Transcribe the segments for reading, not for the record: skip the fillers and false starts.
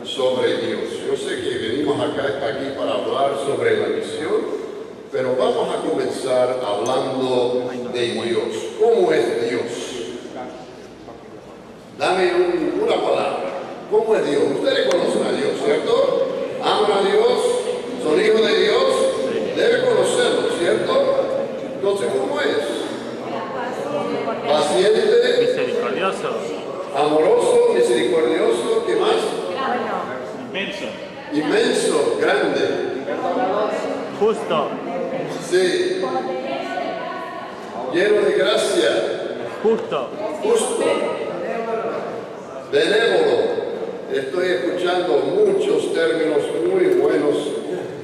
sobre Dios. Yo sé que venimos aquí para hablar sobre la misión, pero vamos a comenzar hablando de Dios. ¿Cómo es Dios? Dame una palabra. ¿Cómo es Dios? Ustedes conocen a Dios, ¿cierto? Aman a Dios, son hijos de Dios, debe conocerlo, ¿cierto? Entonces, ¿cómo es? Paciente, misericordioso, amoroso, misericordioso, ¿qué más? inmenso, Inmenso, grande. justo, Sí. Lleno de gracia, justo, justo, benévolo. Estoy escuchando muchos términos muy buenos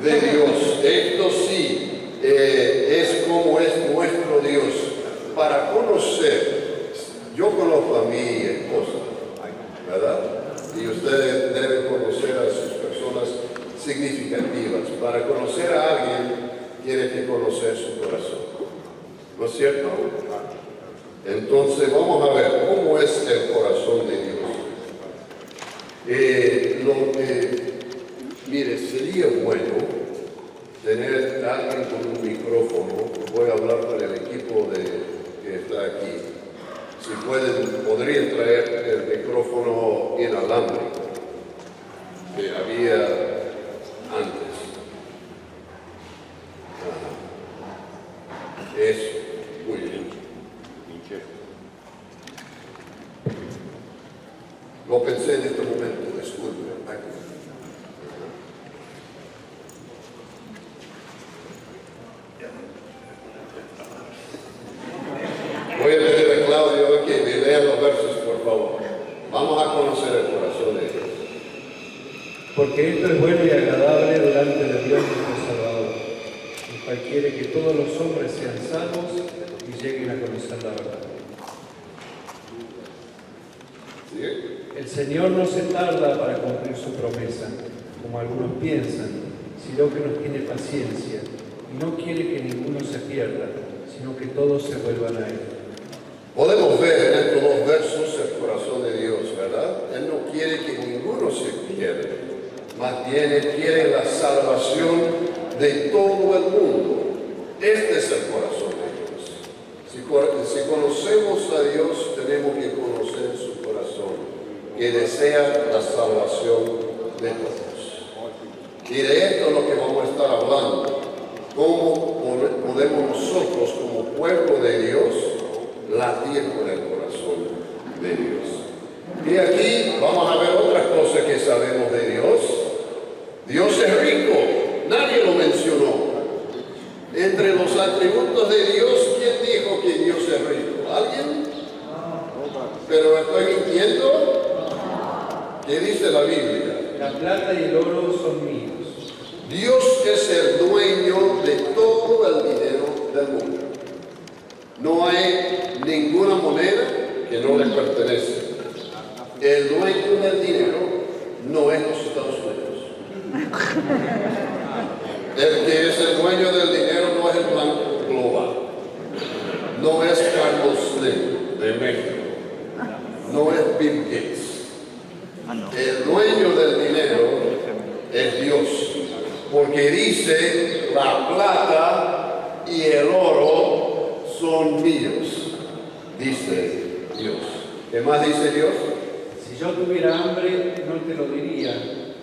de Dios. Esto sí es como es nuestro Dios. Para conocer, yo conozco a mi esposa, ¿verdad? Y ustedes deben conocer a sus personas significativas. Para conocer a alguien, tiene que conocer su corazón. ¿No es cierto? Entonces vamos a ver cómo es el corazón de Dios. Mire, sería bueno tener a alguien con un micrófono. Voy a hablar para el equipo que está aquí. Si podrían traer el micrófono inalámbrico que había antes. Eso, muy bien. Lo pensé en este momento, disculpe. Voy a pedir a Claudio que me lea los versos, por favor. Vamos a conocer el corazón de Dios. Porque esto es bueno y agradable delante de Dios nuestro Salvador, el cual quiere que todos los hombres sean salvos y lleguen a conocer la verdad. ¿Sí? El Señor no se tarda para cumplir su promesa, como algunos piensan, sino que nos tiene paciencia y no quiere que ninguno se pierda, sino que todos se vuelvan a Él. Podemos ver en estos dos versos el corazón de Dios, ¿verdad? Él no quiere que ninguno se pierda, más bien Él quiere la salvación de todo el mundo. Este es el corazón de Dios. Si conocemos a Dios, tenemos que conocer su corazón, que desea la salvación de todos. Y de esto es lo que vamos a estar hablando. ¿Cómo podemos nosotros, como pueblo de Dios, latir con el corazón de Dios? Y aquí vamos a ver otras cosas que sabemos de Dios. Dios es rico, nadie lo mencionó. Entre los atributos de Dios, ¿quién dijo que Dios es rico? ¿Alguien? ¿Pero estoy mintiendo? ¿Qué dice la Biblia? La plata y el oro son míos. Dios es el dueño de todo el dinero del mundo. No hay ninguna moneda que no le pertenece. El dueño del dinero no es los Estados Unidos. El que es el dueño del dinero no es el Banco Global. No es Carlos Slim de México. No es Bill Gates. El dueño del dinero es Dios. Porque dice, la plata y el oro son míos, dice Dios. ¿Qué más dice Dios? Si yo tuviera hambre, no te lo diría,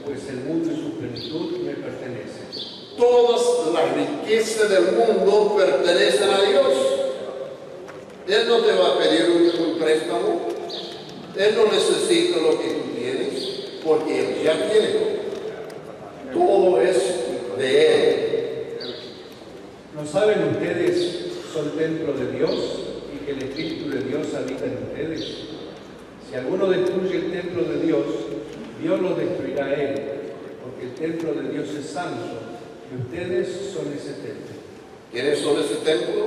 pues el mundo y su plenitud me pertenecen. Todas las riquezas del mundo pertenecen a Dios. Él no te va a pedir un préstamo. Él no necesita lo que tú tienes, porque Él ya tiene. Todo es de Él. ¿No saben ustedes son templo de Dios y que el Espíritu de Dios habita en ustedes? Si alguno destruye el templo de Dios, Dios lo destruirá a él, porque el templo de Dios es santo y ustedes son ese templo. ¿Quiénes son ese templo?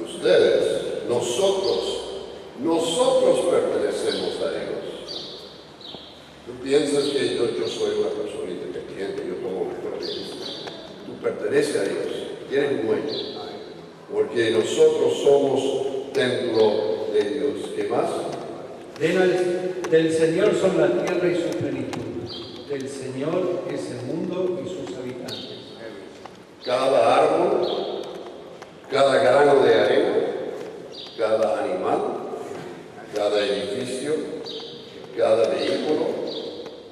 Ustedes, nosotros. Nosotros pertenecemos a Dios. Tú piensas que yo soy una persona independiente, yo tomo mi propia decisión. Tú perteneces a Dios, tienes un dueño, porque nosotros somos templo de Dios. ¿Qué más? Del Señor son la tierra y su plenitud, Del Señor es el mundo y sus habitantes. Cada árbol, cada grano de arena, cada animal, cada edificio, cada vehículo,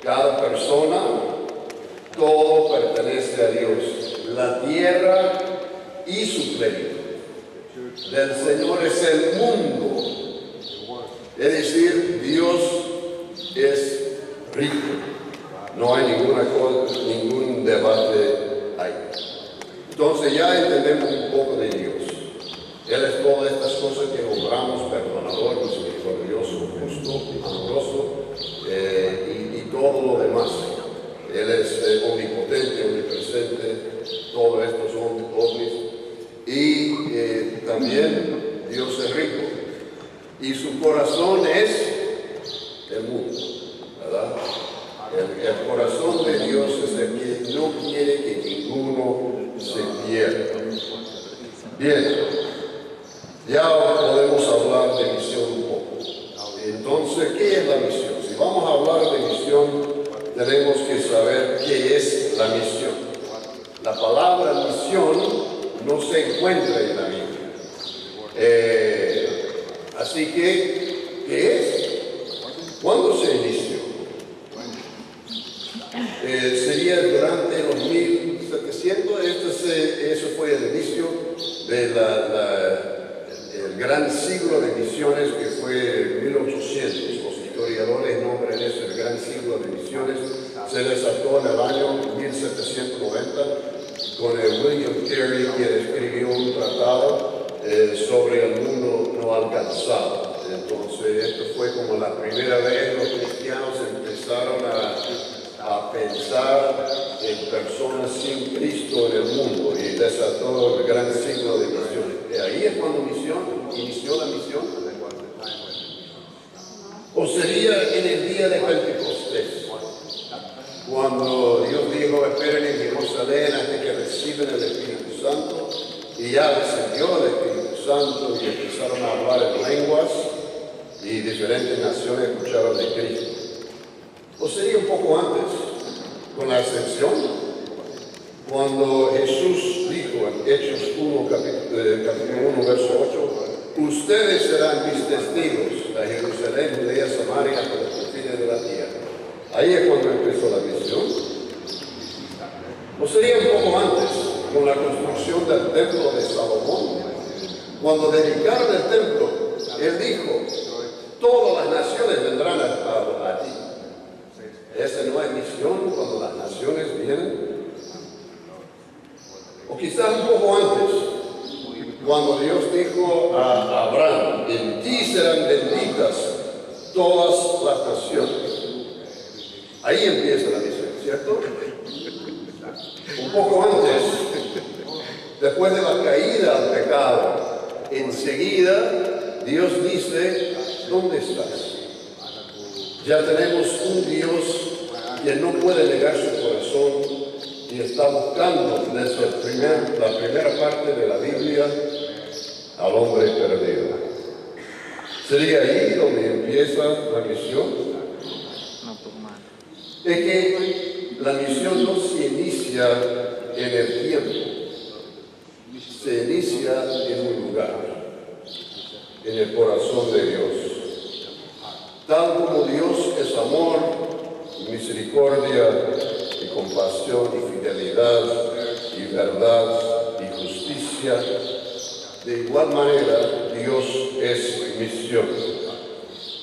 cada persona, todo pertenece a Dios. La tierra y su plenitud. Del Señor es el mundo. Es decir, Dios es rico. No hay ningún debate ahí. Entonces ya entendemos un poco de Dios. Él es todas estas cosas que nombramos: perdonador, misericordioso, justo, amoroso, y todo lo demás. Él es omnipotente, omnipresente, todos estos ovnis. Y también Dios es rico. Y su corazón es el mundo, ¿verdad? El corazón de Dios es el que no quiere que ninguno se pierda. Bien, ya podemos hablar de misión un poco. Entonces, ¿qué es la misión? Si vamos a hablar de misión, tenemos que saber qué es la misión. La palabra misión no se encuentra en la Biblia. Así que, ¿qué es? ¿Cuándo se inició? Sería durante los 1700. Eso fue el inicio del gran siglo de misiones, que fue 1800. Los historiadores nombran eso el gran siglo de misiones. Se desató en el año 1790 con el William Carey, quien escribió un tratado sobre el mundo no alcanzado. Entonces, esto fue como la primera vez los cristianos empezaron a pensar en personas sin Cristo en el mundo, y desató el gran siglo de misiones. Y ahí es cuando inició la misión. O sería en el día de Pentecostés, cuando Dios dijo: esperen en Jerusalén hasta que reciben el Espíritu Santo, y ya descendió el Espíritu Santo y empezaron a hablar en lenguas, y diferentes naciones escucharon de Cristo. O sería un poco antes, con la ascensión, cuando Jesús dijo en Hechos 1, capítulo 1, verso 8: ustedes serán mis testigos a Jerusalén, Judea, Samaria, hasta los confines de la tierra. Ahí es cuando empezó la misión. O sería un poco antes, con la construcción del templo de Salomón, cuando dedicaron el templo, él dijo: todas las naciones vendrán a ti. Esa no es misión cuando las naciones vienen. O quizás un poco antes, cuando Dios dijo a Abraham: en ti serán benditas todas las naciones. Ahí empieza la misión, ¿cierto? Un poco antes, después de la caída al pecado, enseguida Dios dice: ¿dónde estás? Ya tenemos un Dios que no puede negar su corazón y está buscando desde la primera parte de la Biblia al hombre perdido. Sería ahí donde empieza la misión. Es que la misión no se inicia en el tiempo, se inicia en un lugar, en el corazón de Dios. Tal como Dios es amor, misericordia y compasión y fidelidad y verdad y justicia, de igual manera Dios es misión.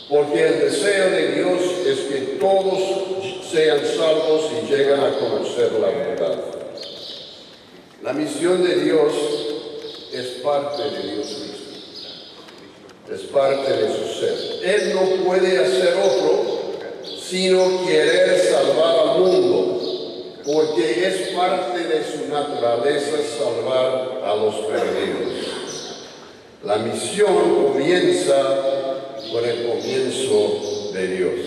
Porque el deseo de Dios es que todos sean salvos y lleguen a conocer la verdad. La misión de Dios es parte de Dios mismo. Es parte de su ser. Él no puede hacer otro sino querer salvar al mundo, porque es parte de su naturaleza salvar a los perdidos. La misión comienza con el comienzo de Dios.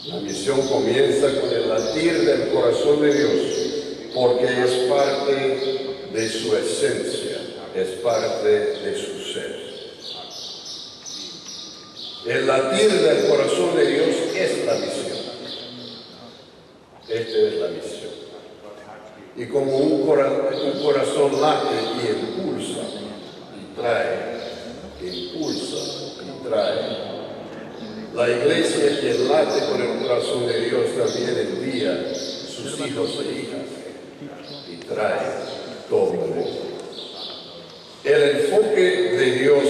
La misión comienza con el latir del corazón de Dios, porque es parte de su esencia, es parte de su ser. El latir del corazón de Dios es la misión. Esta es la misión. Y como un corazón late y impulsa y trae, impulsa y trae, la iglesia que late con el corazón de Dios también envía sus hijos e hijas y trae todo el mundo. El enfoque de Dios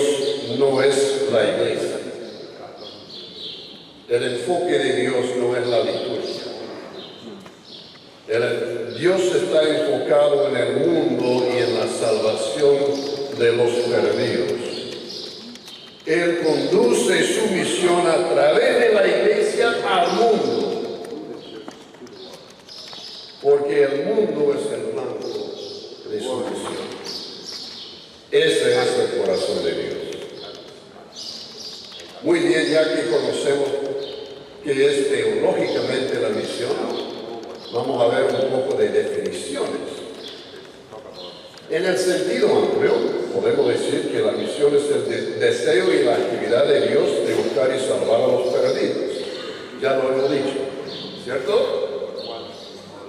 no es la iglesia. El enfoque de Dios no es la liturgia. Dios está enfocado en el mundo y en la salvación de los perdidos. Él conduce su misión a través de la iglesia al mundo, porque el mundo es el blanco de su misión. Ese es el corazón de Dios. Muy bien, ya que conocemos que es teológicamente la misión, vamos a ver un poco de definiciones. En el sentido amplio, podemos decir que la misión es el deseo y la actividad de Dios de buscar y salvar a los perdidos. Ya lo hemos dicho, ¿cierto?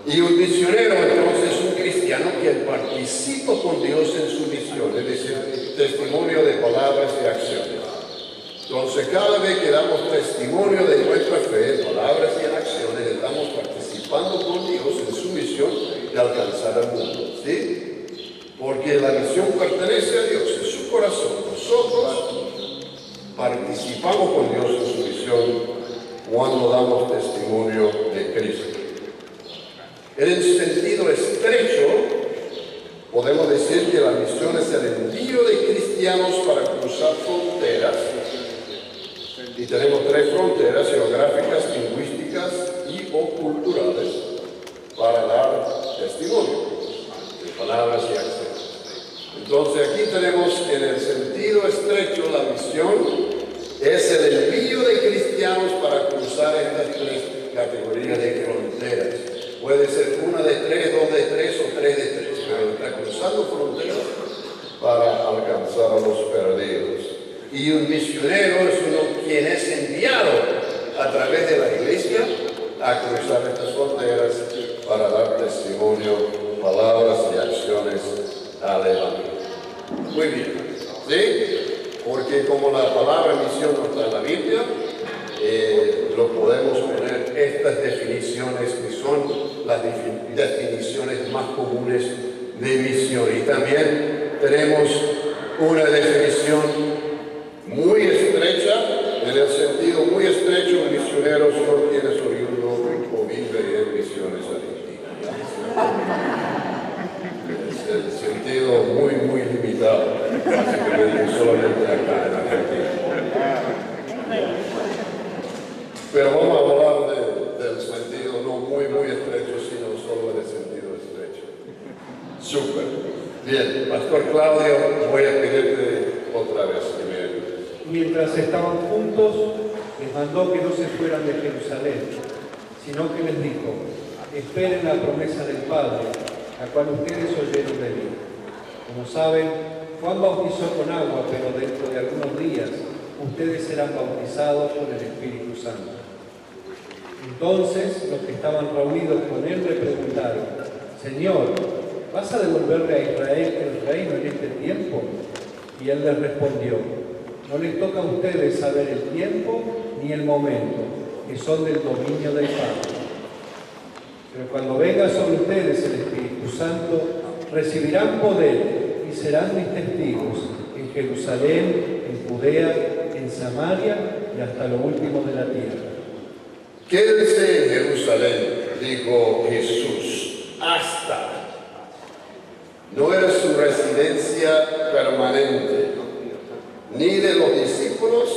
Y un misionero, entonces, es un cristiano que participa con Dios en su misión, es decir, testimonio de palabras y acciones. Entonces, cada vez que damos testimonio de nuestra fe, palabras y en acciones, estamos participando con Dios en su misión de alcanzar al mundo, ¿sí? Porque la misión pertenece a Dios, en su corazón. Nosotros participamos con Dios en su misión cuando damos testimonio de Cristo. En el sentido estrecho, podemos decir que la misión es el envío de cristianos para cruzar fronteras. Y tenemos tres fronteras geográficas, lingüísticas y o culturales para dar testimonio de palabras y acciones. Entonces aquí tenemos en el sentido estrecho la misión es el envío de cristianos para cruzar estas tres categorías de fronteras. Puede ser una de tres, dos de tres o tres de tres, pero está cruzando fronteras para alcanzar a los perdidos. Y un misionero es uno quien es enviado a través de la iglesia a cruzar estas fronteras para dar testimonio, palabras y acciones al Evangelio. Muy bien, ¿sí? Porque como la palabra misión no está en la Biblia, lo podemos poner estas definiciones que son las definiciones más comunes de misión. Y también tenemos una definición muy estrecha, en el sentido muy estrecho, un misionero solo tiene su oriundo o vive en misiones argentinas. Es el sentido muy, muy limitado, básicamente solamente acá en Argentina. Pero vamos a hablar del sentido no muy, muy estrecho, sino solo del sentido estrecho. Súper. Bien, Pastor Claudio, voy a pedirte otra vez que me ayudes. Mientras estaban juntos, les mandó que no se fueran de Jerusalén, sino que les dijo: esperen la promesa del Padre, la cual ustedes oyeron de mí. Como saben, Juan bautizó con agua, pero dentro de algunos días ustedes serán bautizados con el Espíritu Santo. Entonces los que estaban reunidos con él le preguntaron: Señor, ¿vas a devolverle a Israel el reino en este tiempo? Y él les respondió: no les toca a ustedes saber el tiempo ni el momento, que son del dominio del Padre. Pero cuando venga sobre ustedes el Espíritu Santo, recibirán poder y serán mis testigos en Jerusalén, en Judea, en Samaria y hasta lo último de la tierra. Quédense en Jerusalén, dijo Jesús, hasta. No era su residencia permanente, ni de los discípulos,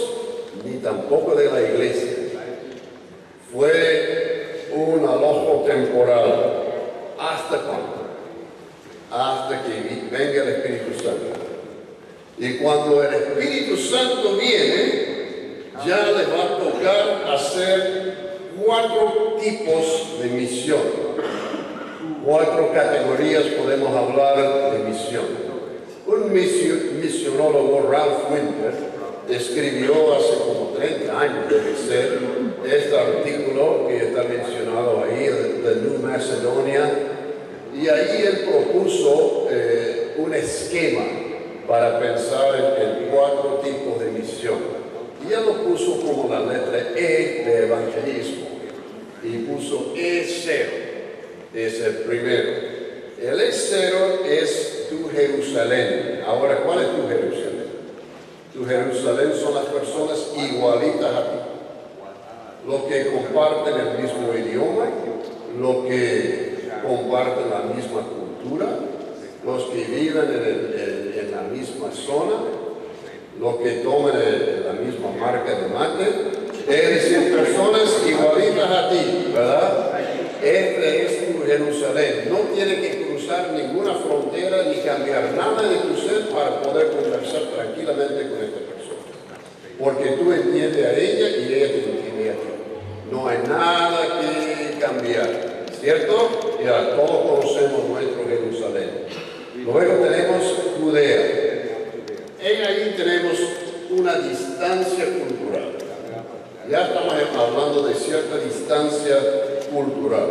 ni tampoco de la iglesia. Fue un alojo temporal. ¿Hasta cuándo? Hasta que venga el Espíritu Santo. Y cuando el Espíritu Santo viene, ya le va a tocar hacer 4 tipos de misión. 4 categorías podemos hablar de misión. Un misionólogo, Ralph Winter, escribió hace como 30 años, debe ser, este artículo que está mencionado ahí, de New Macedonia, y ahí él propuso un esquema para pensar en 4 tipos de misión. Y él lo puso como la letra E de evangelismo, y puso E0, es el primero. El E0 es tu Jerusalén. Ahora, ¿cuál es tu Jerusalén? Tu Jerusalén son las personas igualitas a ti, los que comparten el mismo idioma, los que comparten la misma cultura, los que viven en la misma zona, los que toman la misma marca de mate, es decir, personas igualitas a ti, ¿verdad? Este es tu Jerusalén. No tiene que cruzar ninguna frontera ni cambiar nada de tu ser para poder conversar tranquilamente con esta persona, porque tú entiendes a ella y ella te entiende a ti. No hay nada que cambiar, ¿cierto? Ya todos conocemos nuestro Jerusalén. Luego tenemos Judea. En ahí tenemos una distancia cultural. Ya estamos hablando de cierta distancia cultural.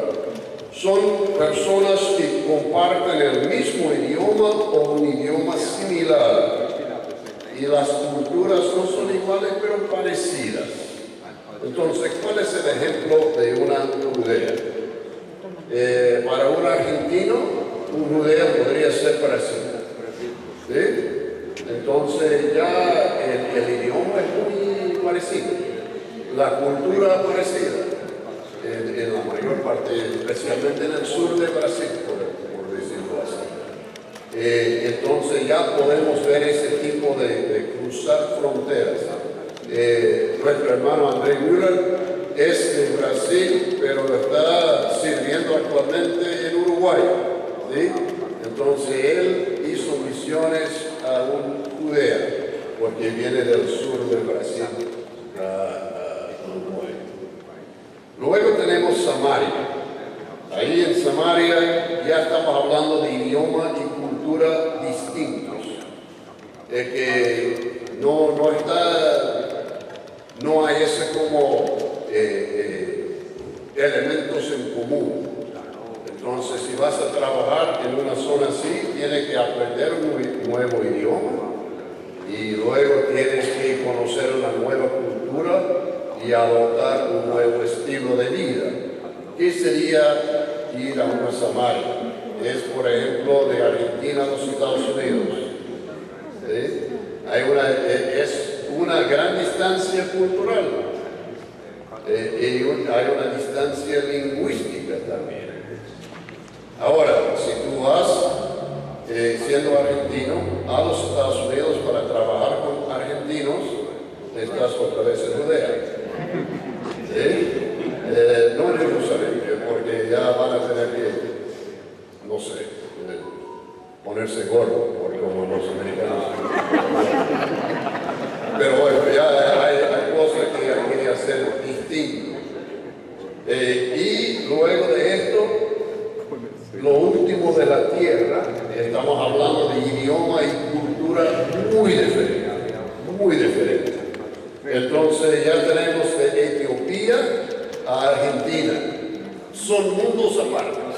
Son personas que comparten el mismo idioma o un idioma similar. Y las culturas no son iguales, pero parecidas. Entonces, ¿cuál es el ejemplo de una judea? Para un argentino, un judeo podría ser Brasil. ¿Sí? Entonces, ya el idioma es muy parecido, la cultura parecida, en la mayor parte, especialmente en el sur de Brasil, por decirlo así. Entonces, ya podemos ver ese tipo de cruzar fronteras. Nuestro hermano André Müller es de Brasil, pero está sirviendo actualmente en Uruguay, ¿sí? Entonces él hizo misiones a un judea, porque viene del sur de Brasil a Uruguay. Luego tenemos Samaria. Ahí en Samaria ya estamos hablando de idioma y cultura distintos, que no hay ese como elementos en común. Entonces, si vas a trabajar en una zona así, tienes que aprender un nuevo idioma y luego tienes que conocer una nueva cultura y adoptar un nuevo estilo de vida. ¿Qué sería ir a una Samaria? Es, por ejemplo, de Argentina a los Estados Unidos. ¿Sí? Es una gran distancia cultural y hay una distancia lingüística también. Ahora, si tú vas siendo argentino a los Estados Unidos para trabajar con argentinos, estás otra vez en Judea. ¿Sí? No en Jerusalén, porque ya van a tener que, no sé, ponerse gordo, como los americanos. Pero bueno, ya hay cosas que hay que hacer distintas. Y luego de esto, lo último de la tierra, estamos hablando de idioma y cultura muy diferente, muy diferente. Entonces ya tenemos de Etiopía a Argentina. Son mundos apartes,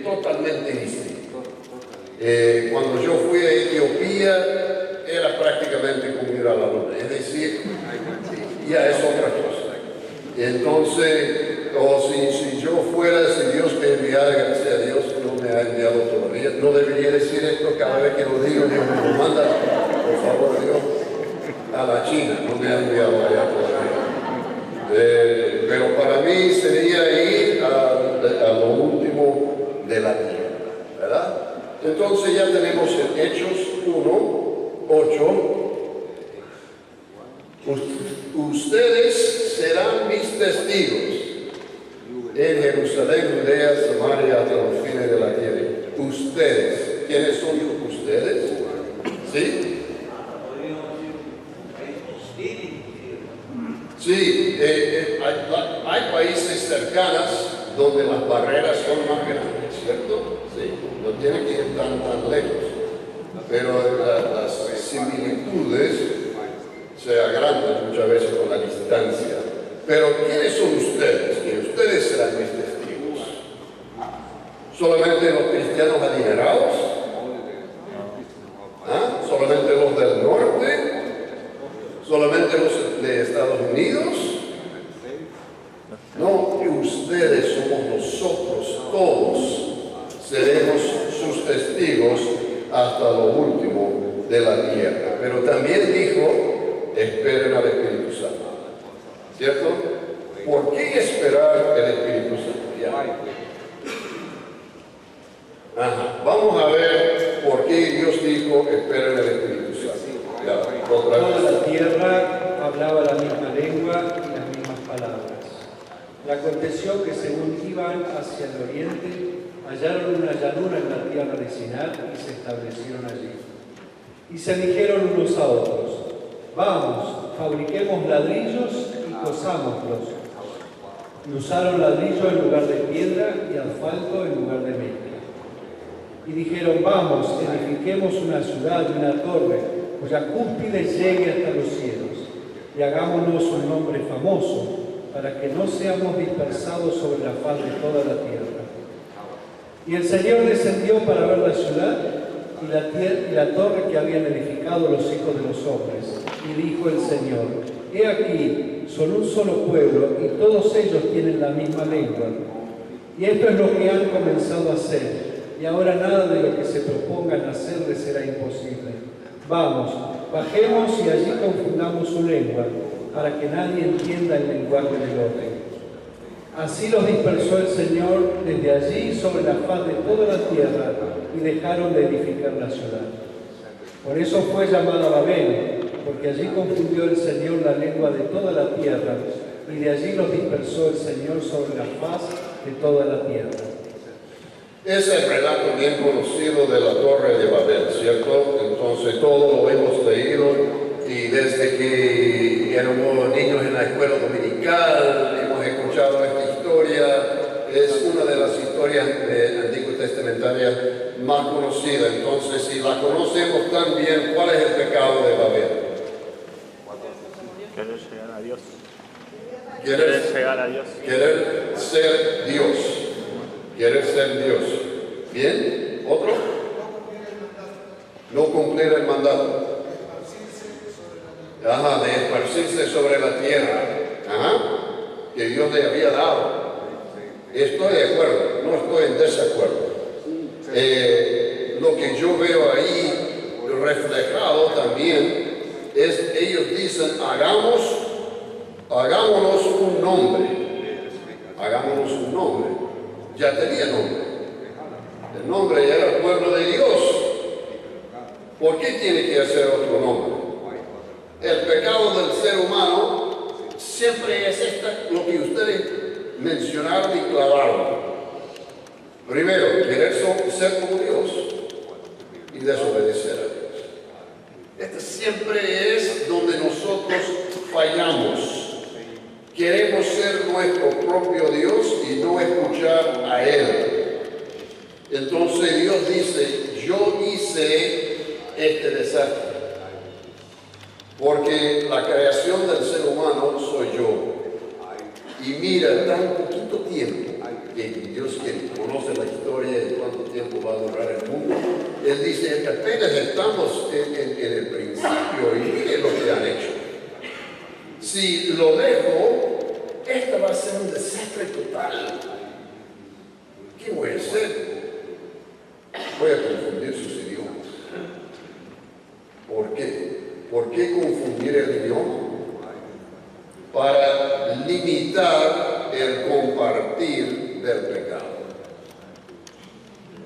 totalmente distintos. Cuando yo fui a Etiopía, era prácticamente como ir a la luna, es decir, ya es otra cosa. Entonces, si yo fuera, si Dios me enviara, gracias a Dios, no me ha enviado todavía, no debería decir esto cada vez que lo digo, Dios me lo manda, por favor, Dios, a la China, no me ha enviado allá todavía. Pero para mí sería ir a lo último de la tierra, ¿verdad? Entonces ya tenemos en Hechos 1, 8. Ustedes serán mis testigos en Jerusalén, Judea, Samaria, hasta los fines de la tierra. Ustedes, ¿quiénes son ustedes? ¿Sí? Sí, hay países cercanos donde las barreras son más grandes, ¿cierto? Sí, no tienen que ir tan lejos, pero las similitudes se agrandan muchas veces con la distancia. Pero ¿quiénes son ustedes? Que ustedes serán ¿Solamente los cristianos adinerados? ¿Ah? ¿Solamente los del norte? ¿Solamente los de Estados Unidos? No, ustedes somos nosotros, todos seremos sus testigos hasta lo último de la tierra. Pero también dijo, esperen al Espíritu Santo. ¿Cierto? ¿Por qué esperar el Espíritu Santo? Ya. Ajá. Vamos a ver por qué Dios dijo, esperen el Espíritu Santo. Ya, otra Toda vez. la tierra hablaba la misma lengua y las mismas palabras. Y aconteció que según iban hacia el oriente, hallaron una llanura en la tierra de Sinar y se establecieron allí. Y se dijeron unos a otros, vamos, fabriquemos ladrillos y cosámoslos. Y usaron ladrillo en lugar de piedra y asfalto en lugar de mezcla. Y dijeron, vamos, edifiquemos una ciudad y una torre, cuya cúspide llegue hasta los cielos, y hagámonos un nombre famoso, para que no seamos dispersados sobre la faz de toda la tierra. Y el Señor descendió para ver la ciudad y la torre que habían edificado los hijos de los hombres. Y dijo el Señor, he aquí, son un solo pueblo, y todos ellos tienen la misma lengua. Y esto es lo que han comenzado a hacer. Y ahora nada de lo que se propongan hacer les será imposible. Vamos, bajemos y allí confundamos su lengua, para que nadie entienda el lenguaje del otro. Así los dispersó el Señor desde allí sobre la faz de toda la tierra, y dejaron de edificar la ciudad. Por eso fue llamada Babel, porque allí confundió el Señor la lengua de toda la tierra, y de allí los dispersó el Señor sobre la faz de toda la tierra. Es el relato bien conocido de la Torre de Babel, ¿cierto? Entonces todo lo hemos leído y desde que éramos niños en la escuela dominical hemos escuchado esta historia. Es una de las historias Antiguo Testamentaria más conocidas. Entonces, si la conocemos tan bien, ¿cuál es el pecado de Babel? Querer llegar a Dios. Querer Llegar a Dios. Querer ser Dios. Querer ser Dios. ¿Bien? ¿Otro? No cumplir el mandato. Ajá, de esparcirse sobre la tierra. Ajá. Que Dios le había dado. Estoy de acuerdo, no estoy en desacuerdo. Lo que yo veo ahí reflejado también es, ellos dicen, hagámonos un nombre. Hagámonos un nombre. Ya tenía nombre. El nombre ya era el pueblo de Dios. ¿Por qué tiene que hacer otro nombre? El pecado del ser humano siempre es lo que ustedes mencionaron y clavaron. Primero, querer ser como Dios y desobedecer a Dios. Este siempre es donde nosotros fallamos. Queremos ser nuestro propio Dios y no escuchar a Él. Entonces Dios dice, yo hice este desastre. Porque la creación del ser humano soy yo. Y mira, tan poquito tiempo que Dios, quien conoce la historia de cuánto tiempo va a durar el mundo, Él dice que apenas estamos en el principio y mire lo que han hecho. Si lo dejo, esta va a ser un desastre total. ¿Qué voy a hacer? Voy a confundir sus idiomas. ¿Por qué? ¿Por qué confundir el idioma? Para limitar el compartir del pecado.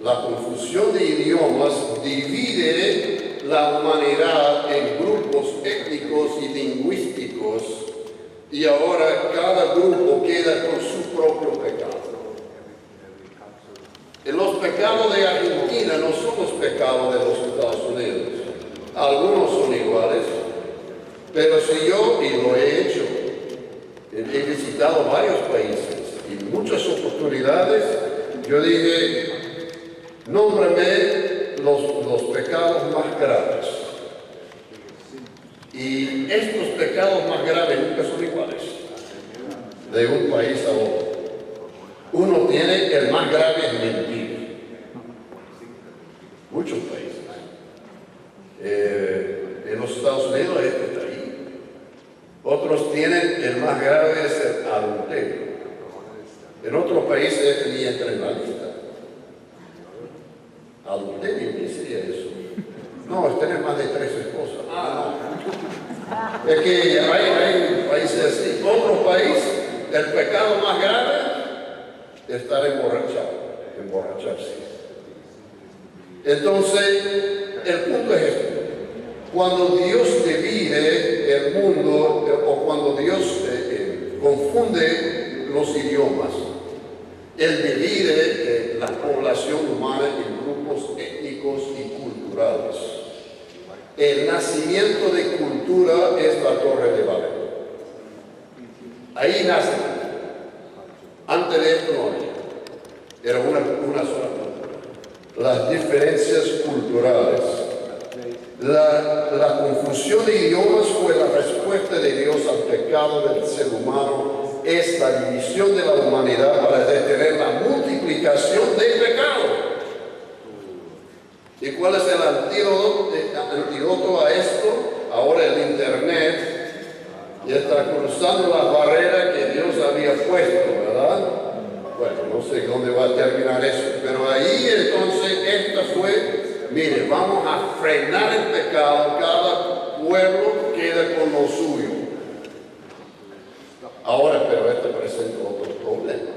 La confusión de idiomas divide la humanidad en grupos étnicos y lingüísticos, y ahora cada grupo queda con su propio pecado. Los pecados de Argentina no son los pecados de los Estados Unidos. Algunos son iguales, pero si yo, y lo he hecho, he visitado varios países y muchas oportunidades, yo dije, nómbrame los pecados más graves. Y estos pecados más graves nunca son iguales, de un país a otro. Uno tiene, el más grave es mentir. tienen, el más grave es el adulterio. En otros países ni entra en la lista. Adulterio, ¿qué sería eso? No, es tener más de 3 esposas. No. Es que hay países así. Otro país, el pecado más grave es estar emborracharse. Entonces, el punto es esto. Cuando Dios divide el mundo o cuando Dios confunde los idiomas, Él divide la población humana en grupos étnicos y culturales. El nacimiento de cultura es la Torre de Babel. Ahí nace. Antes de esto no había. Era una sola cultura. Las diferencias culturales. La confusión de idiomas fue la respuesta de Dios al pecado del ser humano. Es la división de la humanidad para detener la multiplicación del pecado. ¿Y cuál es el antídoto a esto? Ahora el Internet ya está cruzando las barreras que Dios había puesto, ¿verdad? Bueno, no sé dónde va a terminar eso, pero ahí entonces esta fue, mire, vamos a frenar el pecado, cada pueblo queda con lo suyo. Ahora, pero esto presenta otro problema,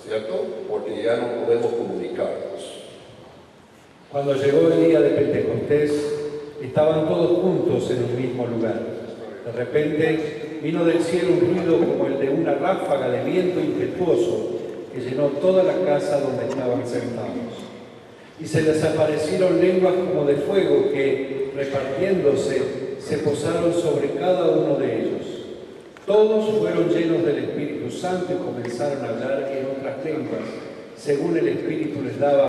¿cierto? Porque ya no podemos comunicarnos. Cuando llegó el día de Pentecostés, estaban todos juntos en un mismo lugar. De repente vino del cielo un ruido como el de una ráfaga de viento impetuoso que llenó toda la casa donde estaban sentados. Y se les aparecieron lenguas como de fuego que, repartiéndose, se posaron sobre cada uno de ellos. Todos fueron llenos del Espíritu Santo y comenzaron a hablar en otras lenguas, según el Espíritu les daba